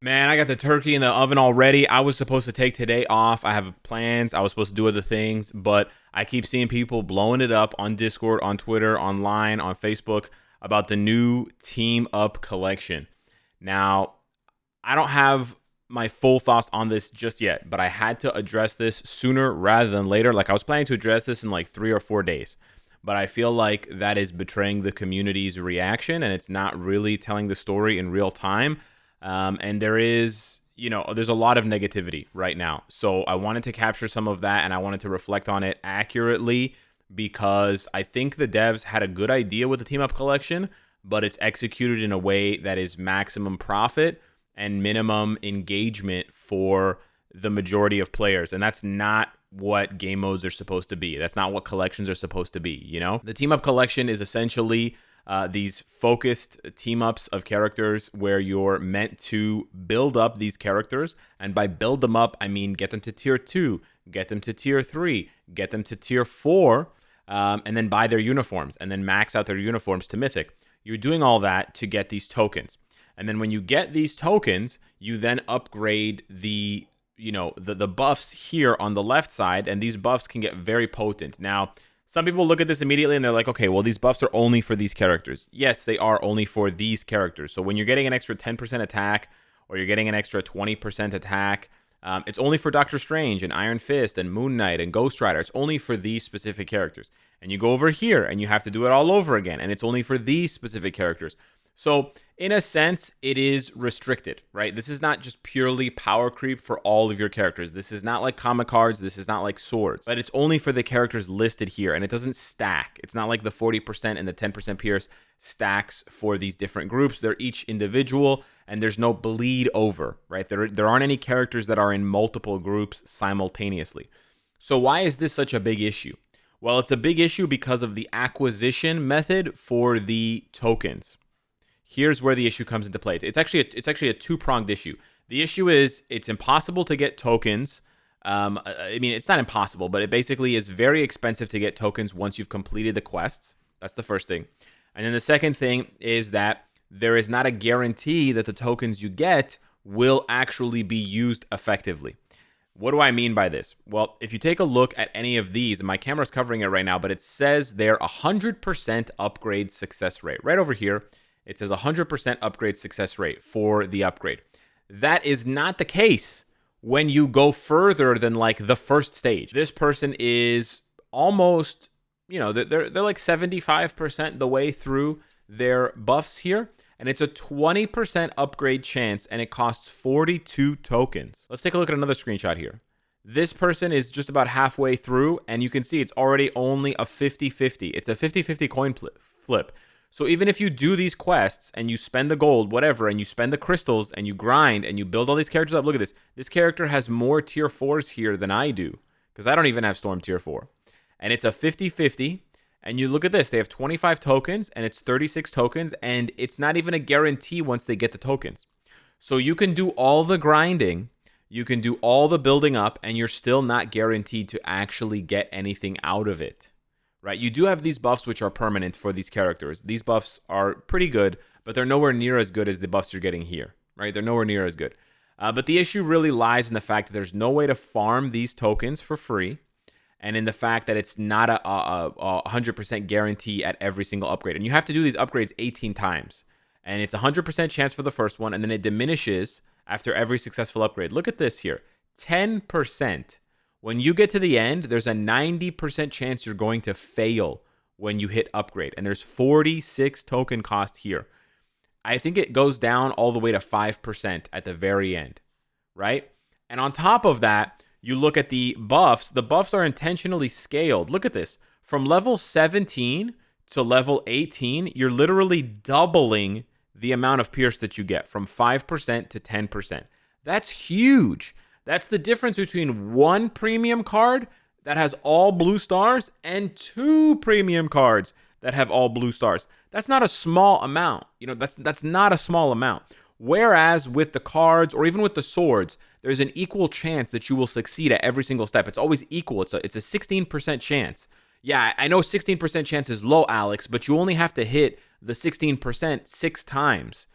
Man, I got the turkey in the oven already. I was supposed to take today off. I have plans. I was supposed to do other things, but I keep seeing people blowing it up on Discord, on Twitter, online, on Facebook about the new Team Up collection. Now, I don't have my full thoughts on this just yet, but I had to address this sooner rather than later. Like, I was planning to address this in like 3 or 4 days, but I feel like that is betraying the community's reaction and it's not really telling the story in real time. And there is, there's a lot of negativity right now. So I wanted to capture some of that and I wanted to reflect on it accurately because I think the devs had a good idea with the Team Up collection, but it's executed in a way that is maximum profit and minimum engagement for the majority of players. And that's not what game modes are supposed to be. That's not what collections are supposed to be, The Team Up collection is essentially these focused team-ups of characters where you're meant to build up these characters. And by build them up, I mean get them to tier 2, get them to tier 3, get them to tier 4, and then buy their uniforms, and then max out their uniforms to Mythic. You're doing all that to get these tokens. And then when you get these tokens, you then upgrade the buffs here on the left side, and these buffs can get very potent. Now, some people look at this immediately and they're like, okay, well, these buffs are only for these characters. Yes, they are only for these characters. So when you're getting an extra 10% attack or you're getting an extra 20% attack, it's only for Doctor Strange and Iron Fist and Moon Knight and Ghost Rider. It's only for these specific characters. And you go over here and you have to do it all over again. And it's only for these specific characters. So in a sense, it is restricted, right? This is not just purely power creep for all of your characters. This is not like comic cards. This is not like swords, but it's only for the characters listed here. And it doesn't stack. It's not like the 40% and the 10% pierce stacks for these different groups. They're each individual and there's no bleed over, right? There aren't any characters that are in multiple groups simultaneously. So why is this such a big issue? Well, it's a big issue because of the acquisition method for the tokens. Here's where the issue comes into play. It's actually a two-pronged issue. The issue is it's impossible to get tokens. It's not impossible, but it basically is very expensive to get tokens once you've completed the quests. That's the first thing. And then the second thing is that there is not a guarantee that the tokens you get will actually be used effectively. What do I mean by this? Well, if you take a look at any of these, and my camera's covering it right now, but it says they're 100% upgrade success rate. Right over here, it says 100% upgrade success rate for the upgrade. That is not the case when you go further than like the first stage. This person is almost, they're like 75% the way through their buffs here. And it's a 20% upgrade chance and it costs 42 tokens. Let's take a look at another screenshot here. This person is just about halfway through and you can see it's already only a 50-50. It's a 50-50 coin flip. So even if you do these quests and you spend the gold, whatever, and you spend the crystals and you grind and you build all these characters up, look at this. This character has more tier 4s here than I do because I don't even have Storm tier 4. And it's a 50-50. And you look at this. They have 25 tokens and it's 36 tokens. And it's not even a guarantee once they get the tokens. So you can do all the grinding. You can do all the building up and you're still not guaranteed to actually get anything out of it. Right, you do have these buffs which are permanent for these characters. These buffs are pretty good, but they're nowhere near as good as the buffs you're getting here. Right, they're nowhere near as good. But the issue really lies in the fact that there's no way to farm these tokens for free, and in the fact that it's not a 100% guarantee at every single upgrade. And you have to do these upgrades 18 times, and it's a 100% chance for the first one, and then it diminishes after every successful upgrade. Look at this here, 10%. When you get to the end, there's a 90% chance you're going to fail when you hit upgrade. And there's 46 token cost here. I think it goes down all the way to 5% at the very end, right? And on top of that, you look at the buffs. The buffs are intentionally scaled. Look at this. From level 17 to level 18, you're literally doubling the amount of pierce that you get from 5% to 10%. That's huge. That's the difference between one premium card that has all blue stars and 2 premium cards that have all blue stars. That's not a small amount. That's not a small amount. Whereas with the cards or even with the swords, there's an equal chance that you will succeed at every single step. It's always equal. It's a 16% chance. Yeah, I know 16% chance is low, Alex, but you only have to hit the 16% 6 times.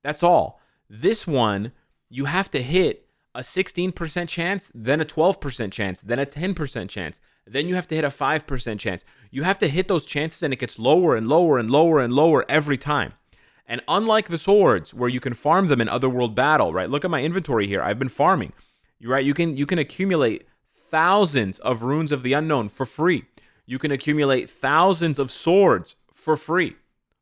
That's all. This one, you have to hit a 16% chance, then a 12% chance, then a 10% chance. Then you have to hit a 5% chance. You have to hit those chances, and it gets lower and lower and lower and lower every time. And unlike the swords, where you can farm them in Otherworld Battle, right? Look at my inventory here. I've been farming. Right? You can accumulate thousands of runes of the unknown for free. You can accumulate thousands of swords for free.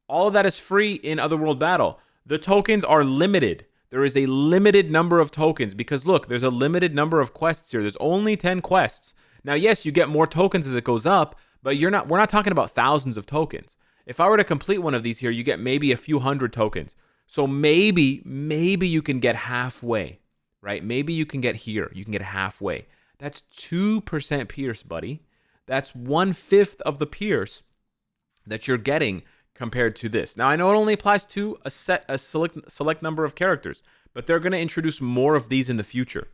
All of that is free in Otherworld Battle. The tokens are limited. There is a limited number of tokens because look, there's a limited number of quests here. There's only 10 quests. Now, yes, you get more tokens as it goes up, but we're not talking about thousands of tokens. If I were to complete one of these here, you get maybe a few hundred tokens. So maybe you can get halfway, right? Maybe you can get here. You can get halfway. That's 2% pierce, buddy. That's 1/5 of the pierce that you're getting compared to this. Now, I know it only applies to a select number of characters, but they're going to introduce more of these in the future,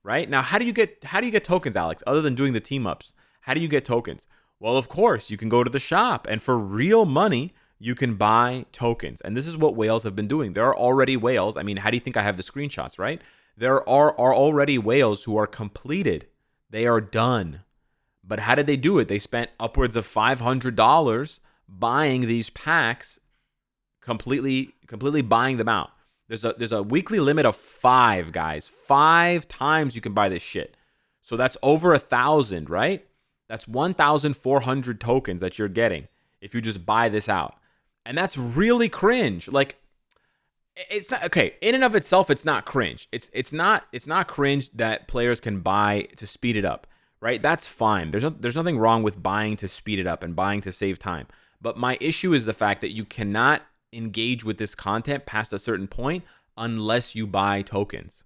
right? Now, how do you get tokens, Alex? Other than doing the team ups, how do you get tokens? Well, of course, you can go to the shop, and for real money, you can buy tokens. And this is what whales have been doing. There are already whales. I mean, how do you think I have the screenshots, right? There are already whales who are completed. They are done. But how did they do it? They spent upwards of $500 buying these packs, completely buying them out. There's a weekly limit of 5, guys. 5 times you can buy this shit. So that's over 1,000, right? That's 1,400 tokens that you're getting if you just buy this out. And that's really cringe. Like, it's not okay in and of itself. It's not cringe. It's not cringe that players can buy to speed it up, right? That's fine. There's nothing wrong with buying to speed it up and buying to save time. But my issue is the fact that you cannot engage with this content past a certain point unless you buy tokens,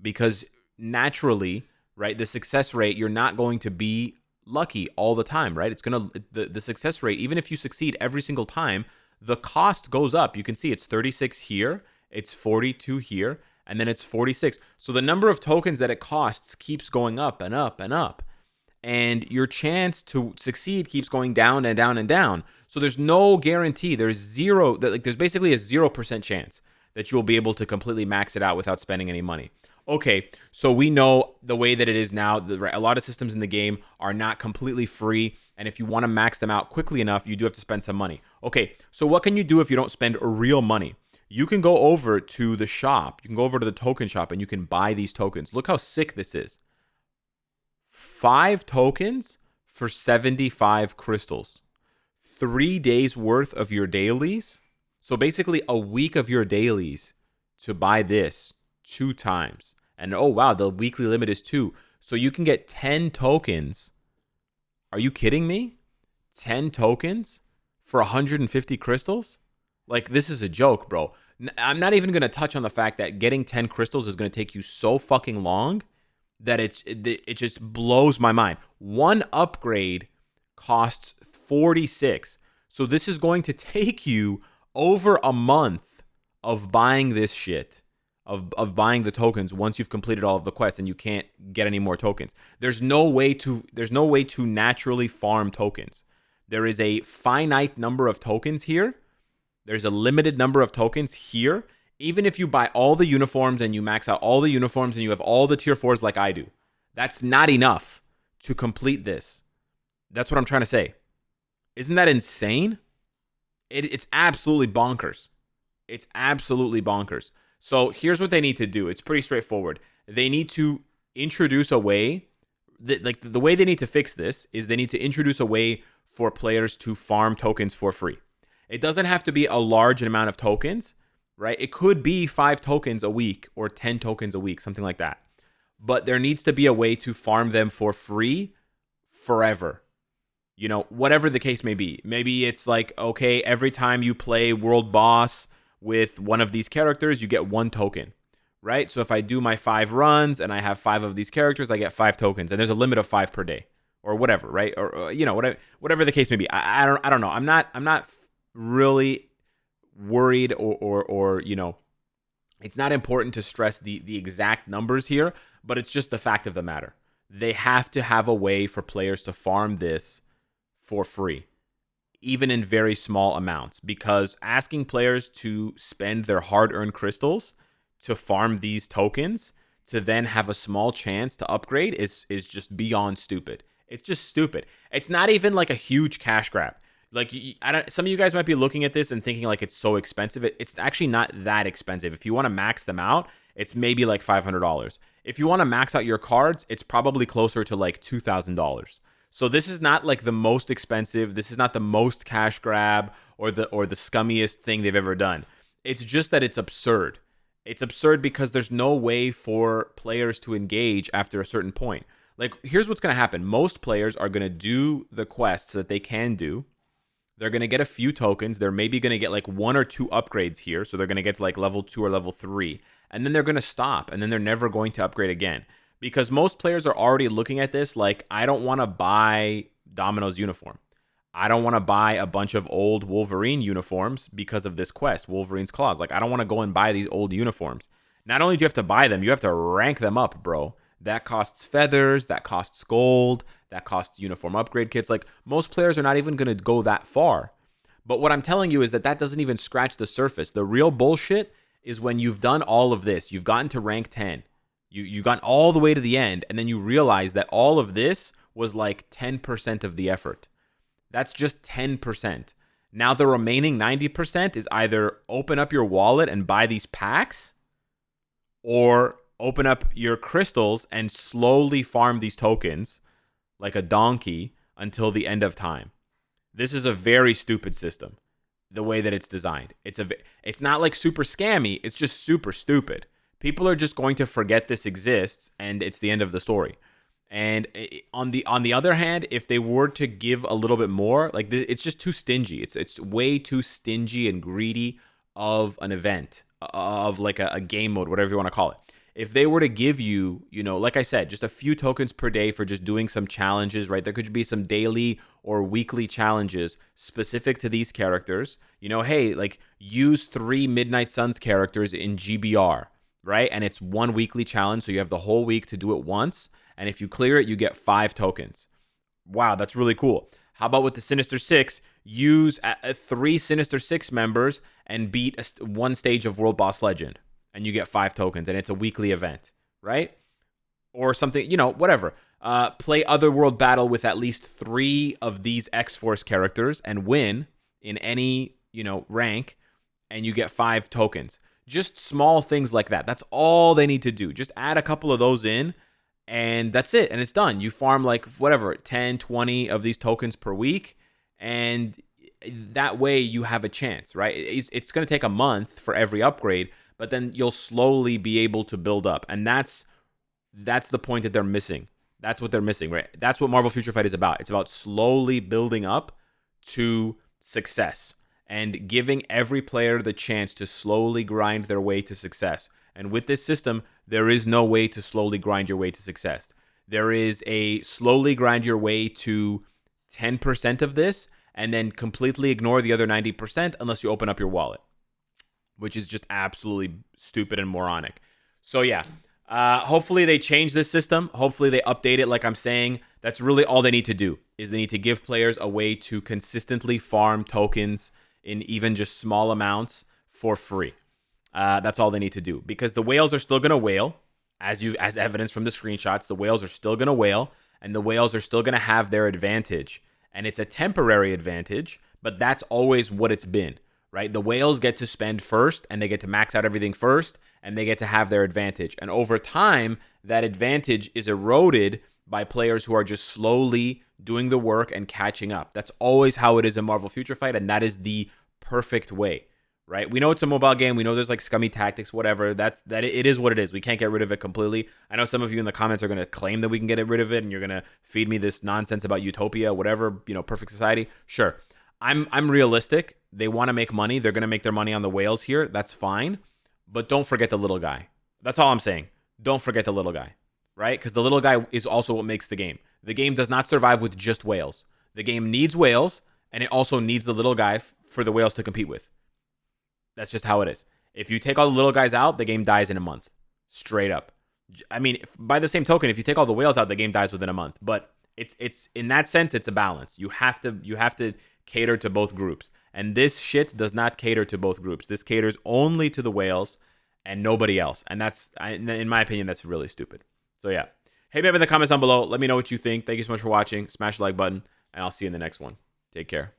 because naturally, right, the success rate, you're not going to be lucky all the time, right? It's gonna the success rate, even if you succeed every single time, the cost goes up. You can see it's 36 here, it's 42 here, and then it's 46. So the number of tokens that it costs keeps going up and up and up. And your chance to succeed keeps going down and down and down. So there's no guarantee. There's basically a 0% chance that you'll be able to completely max it out without spending any money. Okay, so we know the way that it is now, a lot of systems in the game are not completely free. And if you want to max them out quickly enough, you do have to spend some money. Okay, so what can you do if you don't spend real money? You can go over to the shop. You can go over to the token shop and you can buy these tokens. Look how sick this is. 5 tokens for 75 crystals. 3 days worth of your dailies. So basically a week of your dailies to buy this 2 times. And oh wow, the weekly limit is 2. So you can get 10 tokens. Are you kidding me? 10 tokens for 150 crystals? Like, this is a joke, bro. I'm not even going to touch on the fact that getting 10 crystals is going to take you so fucking long that it just blows my mind. One upgrade costs 46. So this is going to take you over a month of buying this shit, of buying the tokens once you've completed all of the quests and you can't get any more tokens. There's no way to naturally farm tokens. There is a finite number of tokens here. There's a limited number of tokens here. Even if you buy all the uniforms and you max out all the uniforms and you have all the tier 4s like I do, that's not enough to complete this. That's what I'm trying to say. Isn't that insane? It's absolutely bonkers. It's absolutely bonkers. So here's what they need to do. It's pretty straightforward. They need to introduce a way, the way they need to fix this is they need to introduce a way for players to farm tokens for free. It doesn't have to be a large amount of tokens, right? It could be 5 tokens a week or 10 tokens a week, something like that. But there needs to be a way to farm them for free forever. You know, whatever the case may be. Maybe it's like, okay, every time you play World Boss with one of these characters, you get 1 token, right? So if I do my 5 runs and I have 5 of these characters, I get 5 tokens. And there's a limit of 5 per day or whatever, right? Or you know, whatever the case may be. I don't know. I'm not really worried or you know, it's not important to stress the exact numbers here, but it's just the fact of the matter. They have to have a way for players to farm this for free, even in very small amounts, because asking players to spend their hard-earned crystals to farm these tokens to then have a small chance to upgrade is just beyond stupid. It's just stupid. It's not even like a huge cash grab. Like, some of you guys might be looking at this and thinking like it's so expensive. It's actually not that expensive. If you want to max them out, it's maybe like $500. If you want to max out your cards, it's probably closer to like $2,000. So this is not like the most expensive. This is not the most cash grab or the scummiest thing they've ever done. It's just that it's absurd. It's absurd because there's no way for players to engage after a certain point. Like, here's what's going to happen. Most players are going to do the quests that they can do. They're going to get a few tokens. They're maybe going to get like 1 or 2 upgrades here. So they're going to get to like level 2 or level 3. And then they're going to stop. And then they're never going to upgrade again. Because most players are already looking at this like, I don't want to buy Domino's uniform. I don't want to buy a bunch of old Wolverine uniforms because of this quest, Wolverine's Claws. Like, I don't want to go and buy these old uniforms. Not only do you have to buy them, you have to rank them up, bro. That costs feathers, that costs gold, that costs uniform upgrade kits. Like, most players are not even going to go that far. But what I'm telling you is that doesn't even scratch the surface. The real bullshit is when you've done all of this, you've gotten to rank 10, you've gotten all the way to the end, and then you realize that all of this was like 10% of the effort. That's just 10%. Now the remaining 90% is either open up your wallet and buy these packs, or open up your crystals and slowly farm these tokens like a donkey until the end of time. This is a very stupid system, the way that it's designed. It's not like super scammy, it's just super stupid. People are just going to forget this exists, and it's the end of the story. And on the other hand, if they were to give a little bit more, like, it's just too stingy. It's way too stingy and greedy of an event, of like a game mode, whatever you want to call it. If they were to give you, like I said, just a few tokens per day for just doing some challenges, right? There could be some daily or weekly challenges specific to these characters. Hey, like, use 3 Midnight Suns characters in GBR, right? And it's 1 weekly challenge, so you have the whole week to do it once. And if you clear it, you get 5 tokens. Wow, that's really cool. How about with the Sinister Six? Use 3 Sinister Six members and beat 1 stage of World Boss Legend. And you get 5 tokens. And it's a weekly event, right? Or something, whatever. Play Otherworld Battle with at least 3 of these X-Force characters and win in any, rank. And you get 5 tokens. Just small things like that. That's all they need to do. Just add a couple of those in. And that's it. And it's done. You farm like whatever, 10, 20 of these tokens per week. And that way you have a chance, right? It's going to take a month for every upgrade, but then you'll slowly be able to build up. And that's the point that they're missing. That's what they're missing, right? That's what Marvel Future Fight is about. It's about slowly building up to success and giving every player the chance to slowly grind their way to success. And with this system, there is no way to slowly grind your way to success. There is a slowly grind your way to 10% of this and then completely ignore the other 90% unless you open up your wallet, which is just absolutely stupid and moronic. So yeah, hopefully they change this system. Hopefully they update it like I'm saying. That's really all they need to do, is they need to give players a way to consistently farm tokens in even just small amounts for free. That's all they need to do, because the whales are still going to whale, as evidence from the screenshots. The whales are still going to whale, and the whales are still going to have their advantage. And it's a temporary advantage, but that's always what it's been, right? The whales get to spend first, and they get to max out everything first, and they get to have their advantage. And over time, that advantage is eroded by players who are just slowly doing the work and catching up. That's always how it is in Marvel Future Fight, and that is the perfect way. Right? We know it's a mobile game. We know there's like scummy tactics, whatever. It is what it is. We can't get rid of it completely. I know some of you in the comments are going to claim that we can get rid of it, and you're going to feed me this nonsense about utopia, whatever, perfect society. Sure. I'm realistic. They want to make money. They're going to make their money on the whales here. That's fine. But don't forget the little guy. That's all I'm saying. Don't forget the little guy, right? Because the little guy is also what makes the game. The game does not survive with just whales. The game needs whales, and it also needs the little guy for the whales to compete with. That's just how it is. If you take all the little guys out, the game dies in a month. Straight up. I mean, by the same token, if you take all the whales out, the game dies within a month. But it's in that sense, it's a balance. You have to cater to both groups. And this shit does not cater to both groups. This caters only to the whales. and nobody else. And in my opinion, that's really stupid. So yeah, hit me up in the comments down below. Let me know what you think. Thank you so much for watching. Smash the like button, and I'll see you in the next one. Take care.